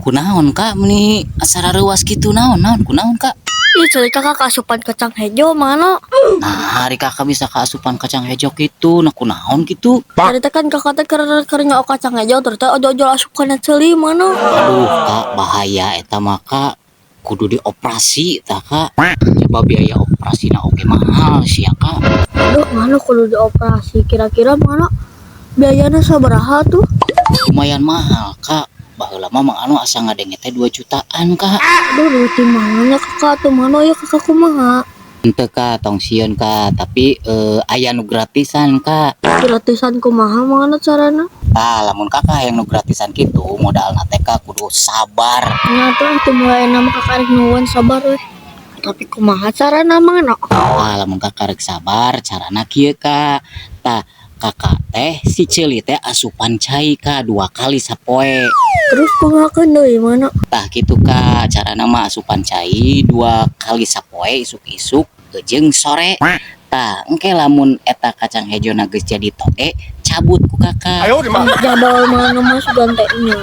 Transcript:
Kunaon kak meni asara rewas gitu naon kunaon kak. Ih cari kakak kasupan kacang hijau mana? Nah hari kakak bisa keasupan kacang hijau gitu nah kunaon gitu. Tadi teh kan kakak teh karena kacang hijau terus teh ojo-ojo asupannya celi mana? Aduh kak bahaya eta mah kak kudu dioperasi tah kak. Coba biaya operasinya oke mahal sih ya kak. Aduh mana kudu dioperasi kira-kira mana? Biayanya sabaraha tuh? Lumayan mahal kak. Baheula mah mang anu asa ngadenge teh 2 jutaan kak. Aduh duit mana kakak tuh mana ya kakak kumaha? Henteu kak tong sieun kak tapi aya nu gratisan kak. Gratisan kumaha mana carana? Lamun kakak yang nu gratisan gitu modalna teh kak kudu sabar. Nyata tuh mulai nama kakak rek nuwun sabar weh. Tapi kumaha carana mana? Lamun kakak rek sabar carana kieu kak. Tah kakak teh si ceuli teh asupan cai kak 2 kali sapoe. Terus kumahakeun deui mana? Tah gitu kak carana mah asupan cai 2 kali sapoe isuk-isuk jeung sore. Tah engke lamun eta kacang hijau geus jadi toge cabut ku kakak. Jadal mana mah sugan teh nya.